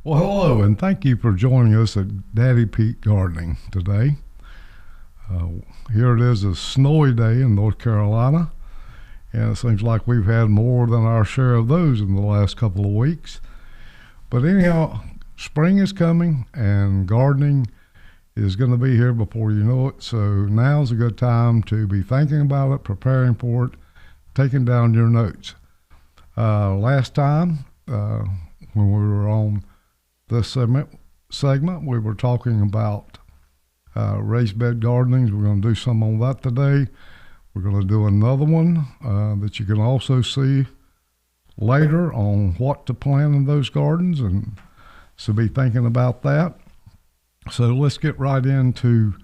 Well, hello, and thank you for joining us at Daddy Pete Gardening today. Uh, Here it is, a snowy day in North Carolina, and it seems like we've had more than our share of those in the last couple of weeks. But anyhow, spring is coming, and gardening is going to be here before you know it. So now's a good time to be thinking about it, preparing for it, taking down your notes. Last time, when we were on this segment, we were talking about raised bed gardenings. We're going to do some on that today. We're going to do another one that you can also see later on what to plant in those gardens, and so be thinking about that. So let's get right into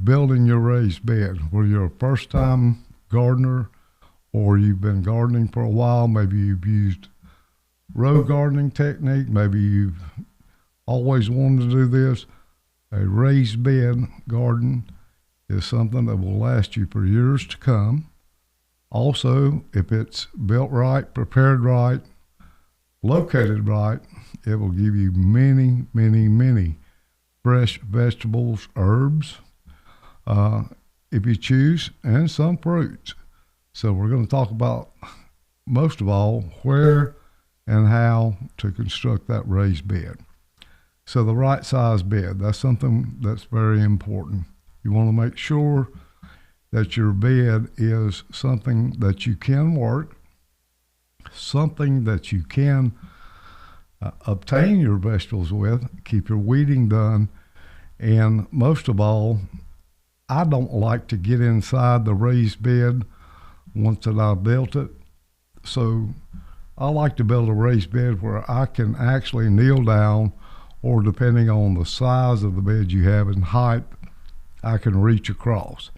building your raised bed. Whether you're a first-time gardener or you've been gardening for a while, maybe you've used row gardening technique, maybe you've always wanted to do this. A raised bed garden is something that will last you for years to come. Also, if it's built right, prepared right, located right, it will give you many, many, many fresh vegetables, herbs, if you choose, and some fruits. So we're going to talk about, most of all, where and how to construct that raised bed. So the right size bed, that's something that's very important. You want to make sure that your bed is something that you can work, something that you can obtain your vegetables with, keep your weeding done, and most of all, I don't like to get inside the raised bed once that I've built it. So I like to build a raised bed where I can actually kneel down, or depending on the size of the bed you have and height, I can reach across.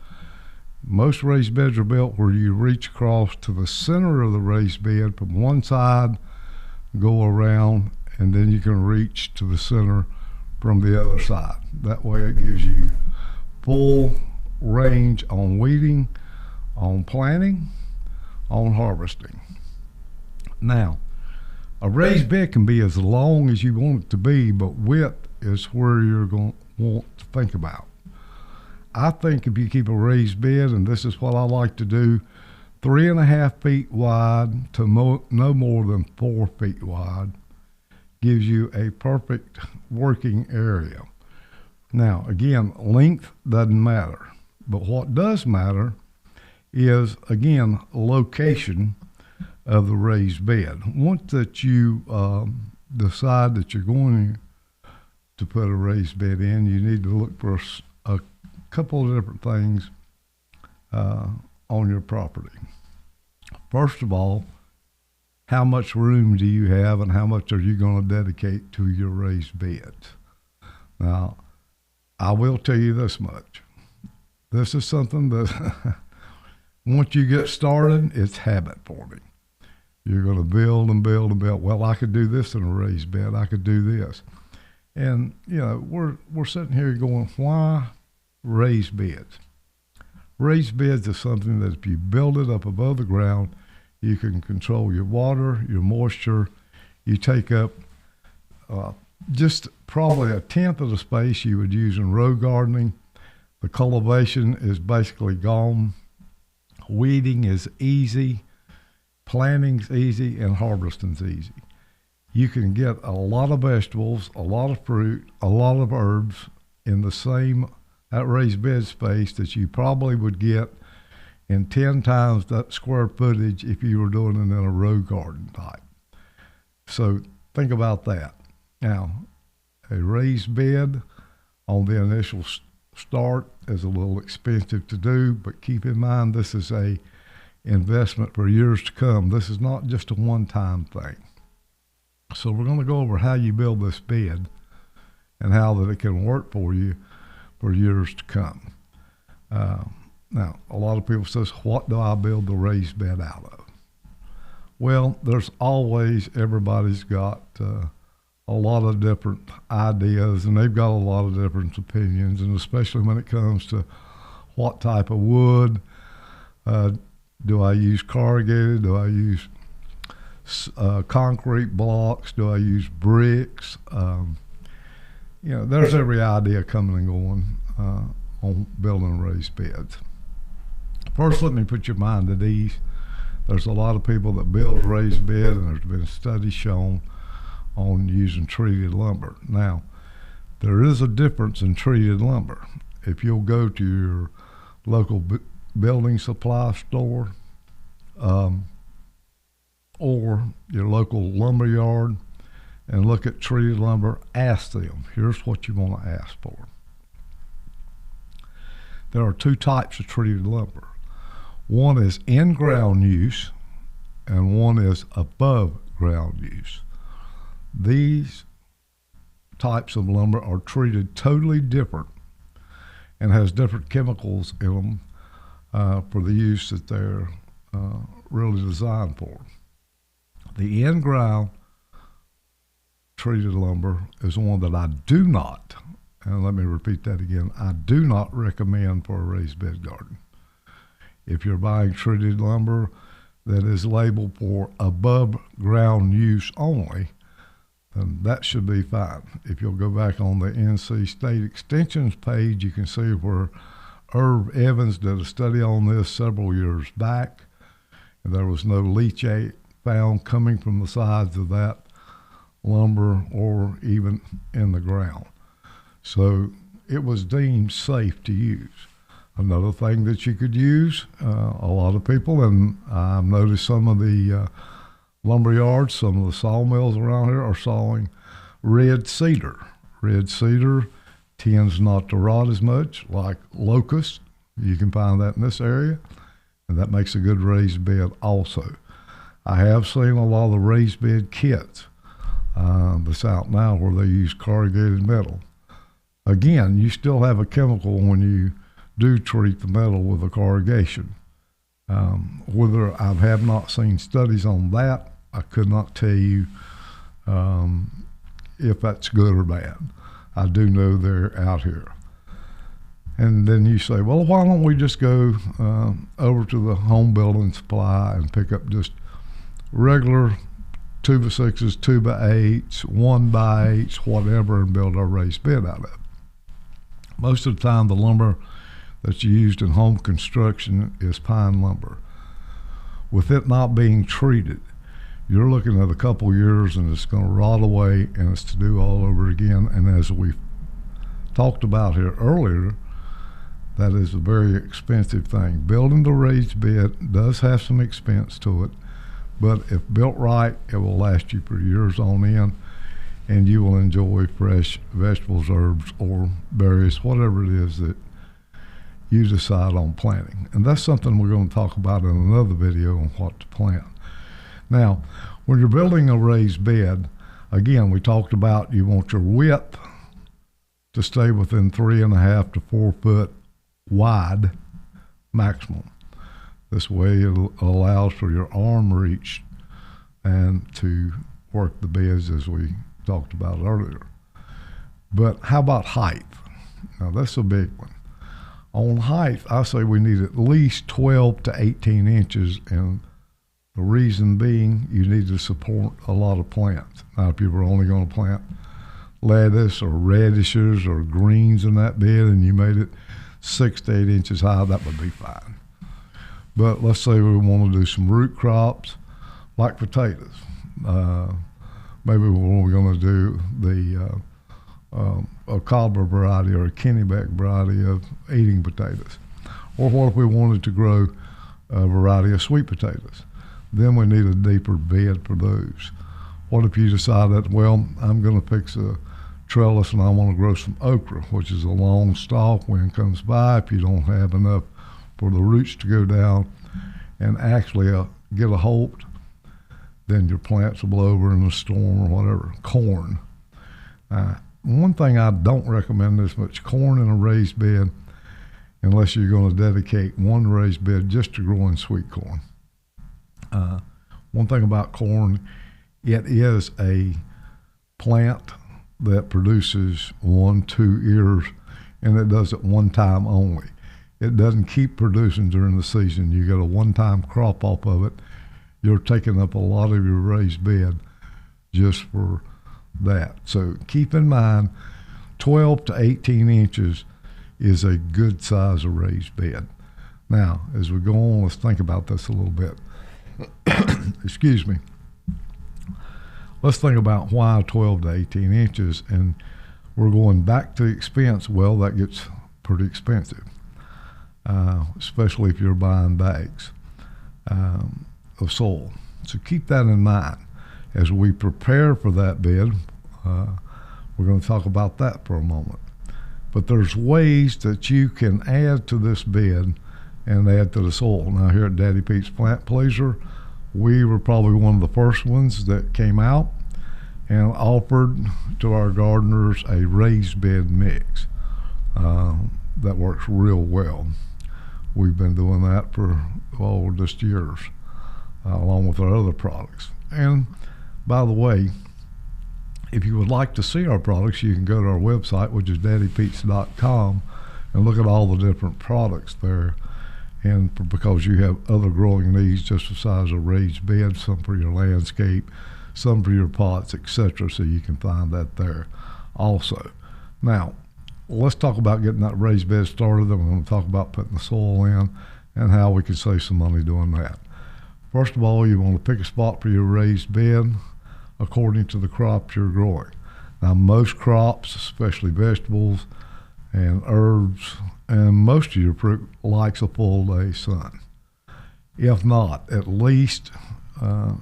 Most raised beds are built where you reach across to the center of the raised bed from one side, go around, and then you can reach to the center from the other side. That way it gives you full range on weeding, on planting, on harvesting. Now, a raised bed can be as long as you want it to be, but width is where you're going to want to think about. I think if you keep a raised bed, and this is what I like to do, 3.5 feet wide to no more than 4 feet wide gives you a perfect working area. Now, again, length doesn't matter, but what does matter is, again, location of the raised bed. Once that you decide that you're going to put a raised bed in, you need to look for a couple of different things on your property. First of all, how much room do you have and how much are you going to dedicate to your raised beds? Now, I will tell you this much. This is something that once you get started, it's habit forming. You're going to build and build and build. Well, I could do this in a raised bed. I could do this. And, you know, we're sitting here going, why raised beds? Raised beds is something that if you build it up above the ground, you can control your water, your moisture. You take up just probably a tenth of the space you would use in row gardening. The cultivation is basically gone. Weeding is easy. Planting's easy, and harvesting's easy. You can get a lot of vegetables, a lot of fruit, a lot of herbs in the same raised bed space that you probably would get in 10 times that square footage if you were doing it in a row garden type. So think about that. Now, a raised bed on the initial start is a little expensive to do, but keep in mind this is a investment for years to come. This is not just a one-time thing. So we're going to go over how you build this bed and how that it can work for you for years to come. Now, a lot of people says, what do I build the raised bed out of? Well, there's always, everybody's got a lot of different ideas, and they've got a lot of different opinions, and especially when it comes to what type of wood. Do I use corrugated? Do I use concrete blocks? Do I use bricks? There's every idea coming and going on building raised beds. First, let me put your mind at ease. There's a lot of people that build raised bed, and there's been studies shown on using treated lumber. Now, there is a difference in treated lumber. If you'll go to your local building supply store or your local lumber yard and look at treated lumber, ask them. Here's what you want to ask for. There are two types of treated lumber. One is in-ground use and one is above ground use. These types of lumber are treated totally different and has different chemicals in them for the use that they're really designed for. The in-ground treated lumber is one that I do not, and let me repeat that again, I do not recommend for a raised bed garden. If you're buying treated lumber that is labeled for above ground use only, then that should be fine. If you'll go back on the NC State Extensions page, you can see where Irv Evans did a study on this several years back, and there was no leachate found coming from the sides of that lumber or even in the ground. So it was deemed safe to use. Another thing that you could use, a lot of people, and I've noticed some of the lumber yards, some of the sawmills around here are sawing red cedar. Red cedar tends not to rot as much like locust. You can find that in this area, and that makes a good raised bed also. I have seen a lot of the raised bed kits that's out now where they use corrugated metal. Again, you still have a chemical when you do treat the metal with a corrugation. Whether I have not seen studies on that, I could not tell you if that's good or bad. I do know they're out here. And then you say, well, why don't we just go over to the home building supply and pick up just regular 2x6s, 2x8s, 1x8s, whatever, and build our raised bed out of it. Most of the time, the lumber that's used in home construction is pine lumber. With it not being treated, you're looking at a couple years and it's going to rot away and it's to do all over again. And as we talked about here earlier, that is a very expensive thing. Building the raised bed does have some expense to it, but if built right, it will last you for years on end, and you will enjoy fresh vegetables, herbs, or berries, whatever it is that you decide on planting. And that's something we're going to talk about in another video on what to plant. Now, when you're building a raised bed, again, we talked about you want your width to stay within 3.5 to 4 foot wide maximum. This way it allows for your arm reach and to work the beds as we talked about earlier. But how about height? Now that's a big one. On height, I say we need at least 12 to 18 inches, and the reason being you need to support a lot of plants. Now if you were only going to plant lettuce or radishes or greens in that bed and you made it 6 to 8 inches high, that would be fine. But let's say we want to do some root crops like potatoes. Maybe we're going to do a cobbler variety or a Kennebec variety of eating potatoes. Or what if we wanted to grow a variety of sweet potatoes? Then we need a deeper bed for those. What if you decided, well, I'm going to fix a trellis and I want to grow some okra, which is a long stalk. Wind comes by, if you don't have enough for the roots to go down and actually get a halt, then your plants will blow over in a storm or whatever. Corn. One thing I don't recommend is much corn in a raised bed unless you're going to dedicate one raised bed just to growing sweet corn. One thing about corn, it is a plant that produces 1-2 ears, and it does it one time only. It doesn't keep producing during the season. You get a one-time crop off of it. you're taking up a lot of your raised bed just for that. So keep in mind, 12 to 18 inches is a good size of raised bed. Now, as we go on, let's think about this a little bit. Excuse me. Let's think about why 12 to 18 inches, and we're going back to expense. Well, that gets pretty expensive, especially if you're buying bags of soil. So keep that in mind. As we prepare for that bed, we're going to talk about that for a moment. But there's ways that you can add to this bed and add to the soil. Now, here at Daddy Pete's Plant Pleasure, we were probably one of the first ones that came out and offered to our gardeners a raised bed mix that works real well. We've been doing that for just years, along with our other products. And by the way, if you would like to see our products, you can go to our website, which is daddypetes.com, and look at all the different products there. And because you have other growing needs just the size of raised beds, some for your landscape, some for your pots, etc. So you can find that there also. Now, let's talk about getting that raised bed started. Then we're going to talk about putting the soil in and how we can save some money doing that. First of all, you want to pick a spot for your raised bed according to the crops you're growing. Now, most crops, especially vegetables and herbs, and most of your fruit likes a full day sun. If not, at least 4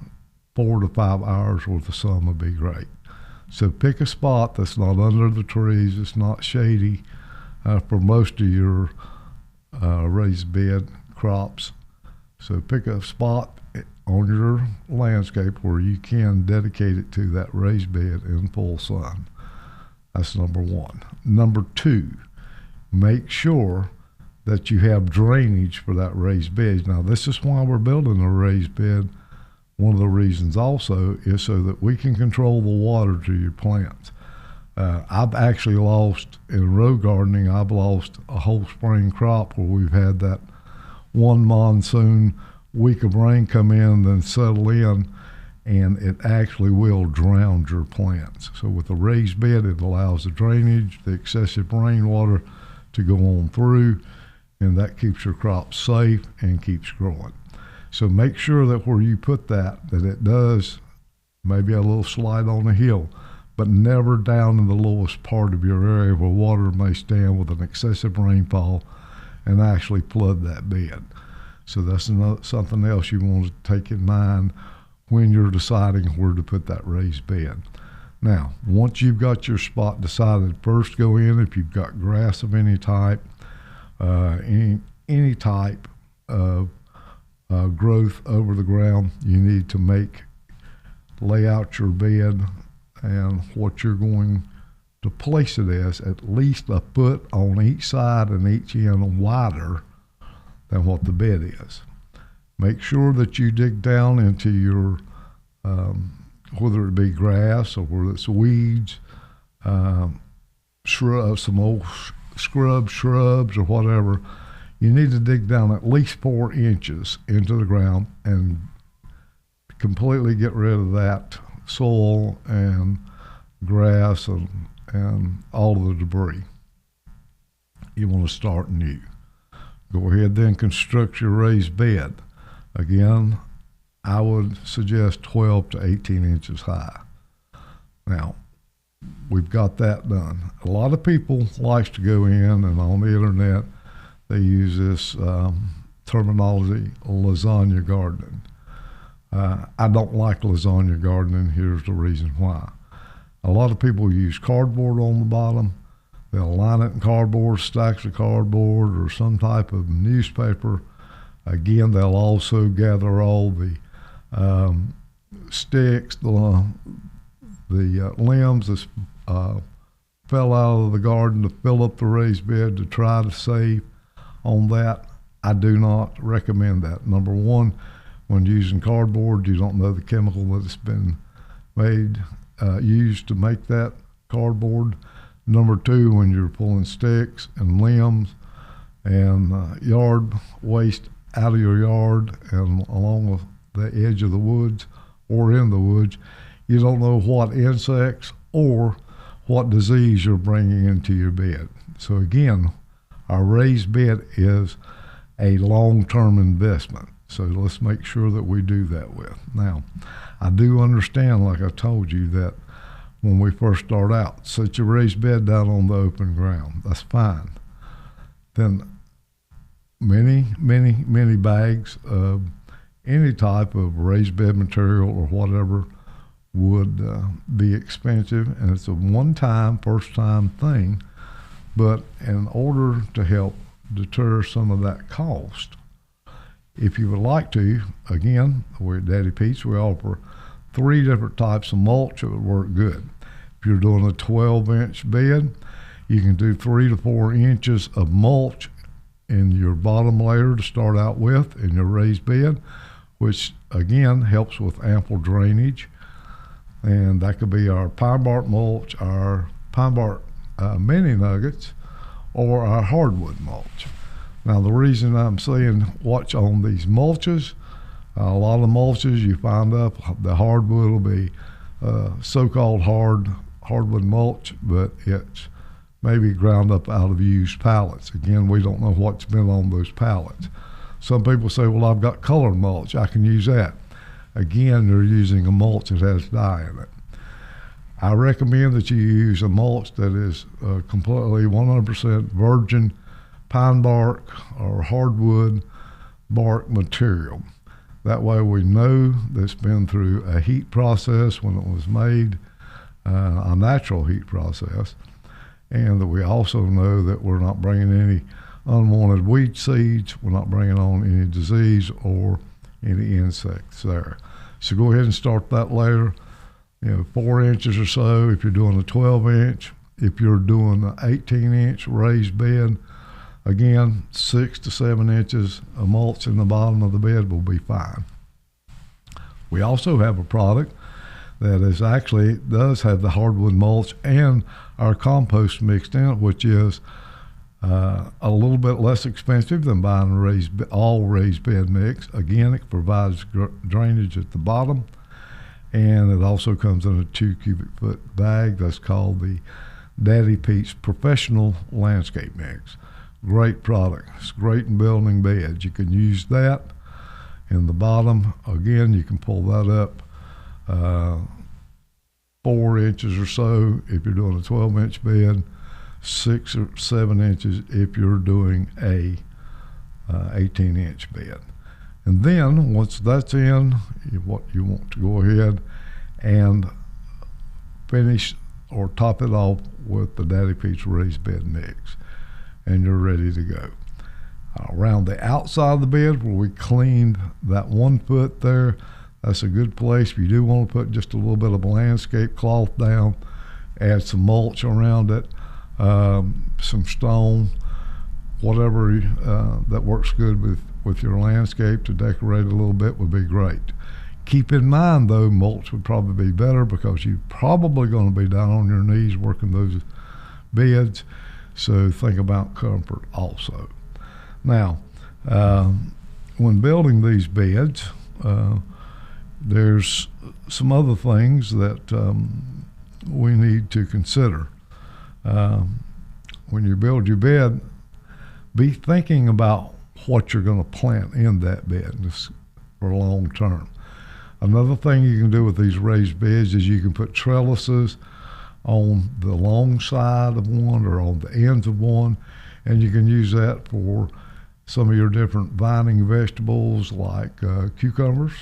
to 5 hours worth of sun would be great. So pick a spot that's not under the trees, it's not shady for most of your raised bed crops. So pick a spot on your landscape where you can dedicate it to that raised bed in full sun. That's number one. Number two, make sure that you have drainage for that raised bed. Now, this is why we're building a raised bed. One of the reasons also is so that we can control the water to your plants. I've actually lost, in row gardening, I've lost a whole spring crop where we've had that one monsoon week of rain come in, then settle in, and it actually will drown your plants. So with a raised bed, it allows the drainage, the excessive rainwater to go on through, and that keeps your crops safe and keeps growing. So make sure that where you put that it does maybe a little slide on the hill, but never down in the lowest part of your area where water may stand with an excessive rainfall and actually flood that bed. So that's something else you want to take in mind when you're deciding where to put that raised bed. Now, once you've got your spot decided, first go in if you've got grass of any type, any type of growth over the ground, you need to lay out your bed and what you're going to place it as at least a foot on each side and each end wider than what the bed is. Make sure that you dig down into your, whether it be grass or whether it's weeds, some old shrubs or whatever, you need to dig down at least 4 inches into the ground and completely get rid of that soil and grass and all of the debris. You want to start new. Go ahead then, construct your raised bed. Again, I would suggest 12 to 18 inches high. Now, we've got that done. A lot of people like to go in and on the internet, they use this terminology, lasagna gardening. I don't like lasagna gardening. Here's the reason why. A lot of people use cardboard on the bottom. They'll line it in cardboard, stacks of cardboard, or some type of newspaper. Again, they'll also gather all the sticks, the limbs that fell out of the garden to fill up the raised bed to try to save on that. I do not recommend that. Number one, when using cardboard, you don't know the chemical that's been used to make that cardboard. Number two, when you're pulling sticks and limbs and yard waste out of your yard and along with the edge of the woods or in the woods, you don't know what insects or what disease you're bringing into your bed. So again, our raised bed is a long-term investment. So let's make sure that we do that with. Now, I do understand, like I told you, that when we first start out, set your raised bed down on the open ground. That's fine. Then many bags of any type of raised bed material or whatever would be expensive, and it's a one-time, first-time thing. But in order to help deter some of that cost, if you would like to, again, we're at Daddy Pete's, we offer 3 different types of mulch that would work good. If you're doing a 12-inch bed, you can do 3 to 4 inches of mulch in your bottom layer to start out with in your raised bed, which again helps with ample drainage. And that could be our pine bark mulch, our pine bark mini nuggets, or our hardwood mulch. Now, the reason I'm saying watch on these mulches, a lot of mulches you find up, the hardwood will be so-called hardwood mulch, but it's maybe ground up out of used pallets. Again, we don't know what's been on those pallets. Some people say, well, I've got colored mulch, I can use that. Again, they're using a mulch that has dye in it. I recommend that you use a mulch that is completely 100% virgin pine bark or hardwood bark material. That way we know that it's been through a heat process when it was made, a natural heat process, and that we also know that we're not bringing any unwanted weed seeds, we're not bringing on any disease or any insects there. So go ahead and start that layer, 4 inches or so if you're doing a 12-inch. If you're doing an 18-inch raised bed, again, 6 to 7 inches of mulch in the bottom of the bed will be fine. We also have a product that is actually does have the hardwood mulch and our compost mixed in it, which is a little bit less expensive than buying a all raised bed mix. Again, it provides drainage at the bottom, and it also comes in a 2 cubic foot bag that's called the Daddy Pete's Professional Landscape Mix. Great product. It's great in building beds. You can use that in the bottom. Again, you can pull that up 4 inches or so if you're doing a 12-inch bed, 6 or 7 inches if you're doing a 18-inch bed. And then once that's in, what you want to go ahead and finish or top it off with the Daddy Pete's raised bed mix, and you're ready to go. Around the outside of the bed where we cleaned that 1 foot there, that's a good place. If you do want to put just a little bit of a landscape cloth down, add some mulch around it, some stone, whatever that works good with your landscape to decorate a little bit would be great. Keep in mind though, mulch would probably be better because you're probably going to be down on your knees working those beds, so think about comfort also. Now, when building these beds, there's some other things that we need to consider. When you build your bed, be thinking about what you're going to plant in that bed for long term. Another thing you can do with these raised beds is you can put trellises on the long side of one or on the ends of one, and you can use that for some of your different vining vegetables like cucumbers,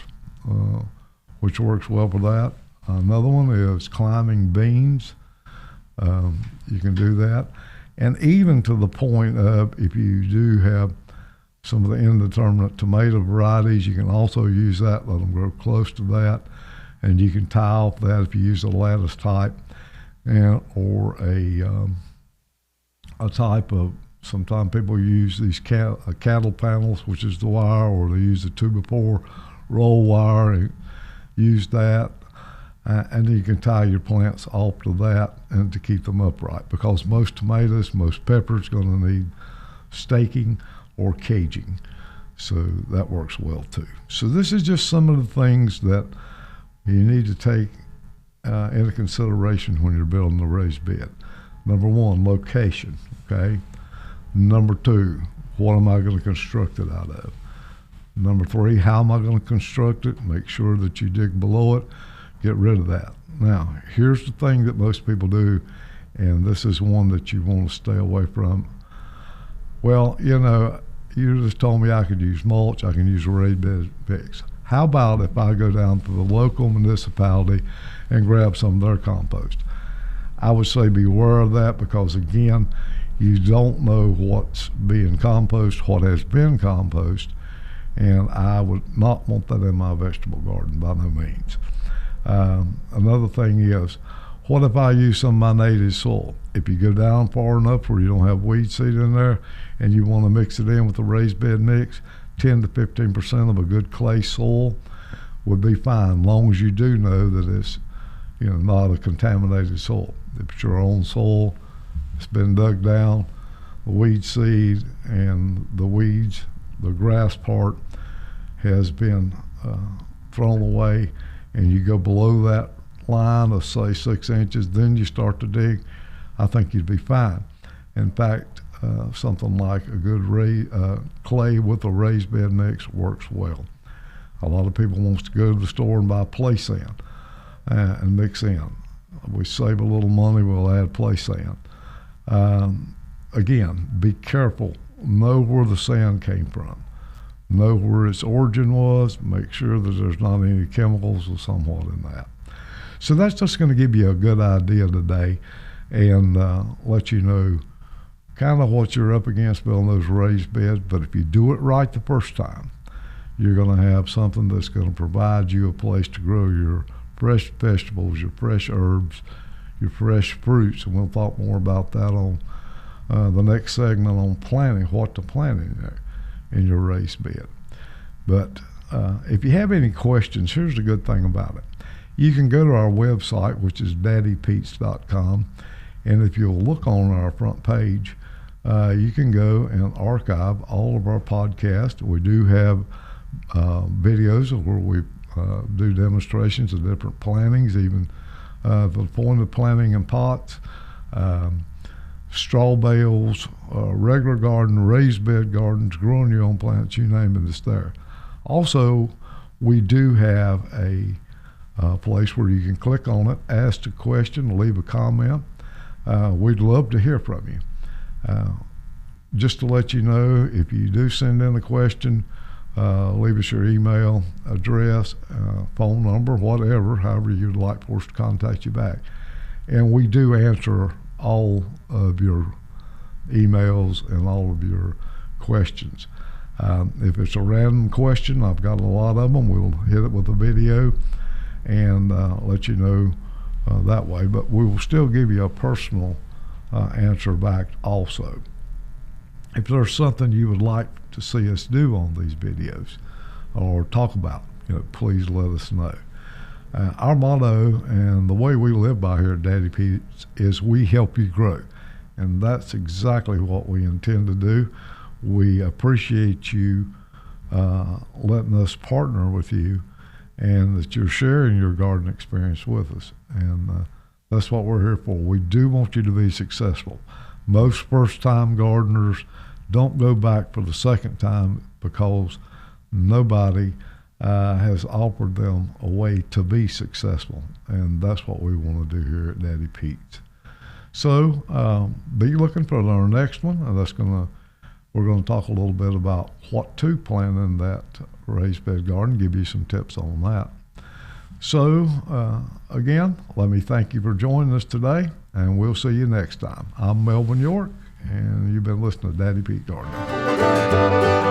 which works well for that. Another one is climbing beans. You can do that. And even to the point of if you do have some of the indeterminate tomato varieties, you can also use that, let them grow close to that, and you can tie off that if you use a lattice type or a type of, sometimes people use these cattle panels, which is the wire, or they use the 2x4 roll wire and use that. And you can tie your plants off to that and to keep them upright, because most tomatoes, most peppers going to need staking or caging. So that works well too. So this is just some of the things that you need to take into consideration when you're building a raised bed. Number one, location, okay? Number two, what am I going to construct it out of? Number three, how am I going to construct it? Make sure that you dig below it, get rid of that. Now, here's the thing that most people do, and this is one that you want to stay away from. Well, you know, you just told me I could use mulch, I can use a raised bed mix. How about if I go down to the local municipality and grab some of their compost? I would say beware of that, because again, you don't know what's being composted, what has been composted, and I would not want that in my vegetable garden by no means. Another thing is, what if I use some of my native soil? If you go down far enough where you don't have weed seed in there and you want to mix it in with the raised bed mix, 10 to 15% of a good clay soil would be fine, as long as you do know that it's, you know, not a contaminated soil. If it's your own soil, it's been dug down, the weed seed and the weeds, the grass part has been thrown away, and you go below that line of say 6 inches, then you start to dig, I think you'd be fine. In fact, something like a good clay with a raised bed mix works well. A lot of people wants to go to the store and buy play sand and mix in. We save a little money, we'll add play sand. Again, be careful, know where the sand came from, know where its origin was, make sure that there's not any chemicals or somewhat in that. So that's just going to give you a good idea today, and let you know kind of what you're up against building those raised beds. But if you do it right the first time, you're going to have something that's going to provide you a place to grow your fresh vegetables, your fresh herbs, your fresh fruits, and we'll talk more about that on the next segment on planting, what to plant in there in your raised bed. But if you have any questions, here's the good thing about it. You can go to our website, which is daddypete's.com, and if you'll look on our front page, you can go and archive all of our podcasts. We do have videos where we do demonstrations of different plantings, even the point of planting in pots, straw bales, regular garden, raised bed gardens, growing your own plants, you name it, it's there. Also, we do have a place where you can click on it, ask a question, leave a comment. We'd love to hear from you. Just to let you know, if you do send in a question, leave us your email address, phone number, whatever, however you'd like for us to contact you back. And we do answer all of your emails and all of your questions. If it's a random question, I've got a lot of them, we'll hit it with a video and let you know that way. But we will still give you a personal answer back also. If there's something you would like to see us do on these videos or talk about, please let us know. Our motto and the way we live by here at Daddy Pete's is we help you grow. And that's exactly what we intend to do. We appreciate you letting us partner with you and that you're sharing your garden experience with us. And that's what we're here for. We do want you to be successful. Most first-time gardeners don't go back for the second time because nobody has offered them a way to be successful. And that's what we want to do here at Daddy Pete's. So be looking for our next one. And we're going to talk a little bit about what to plant in that raised bed garden, give you some tips on that. So again, let me thank you for joining us today, and we'll see you next time. I'm Melvin York, and you've been listening to Daddy Pete Gardening.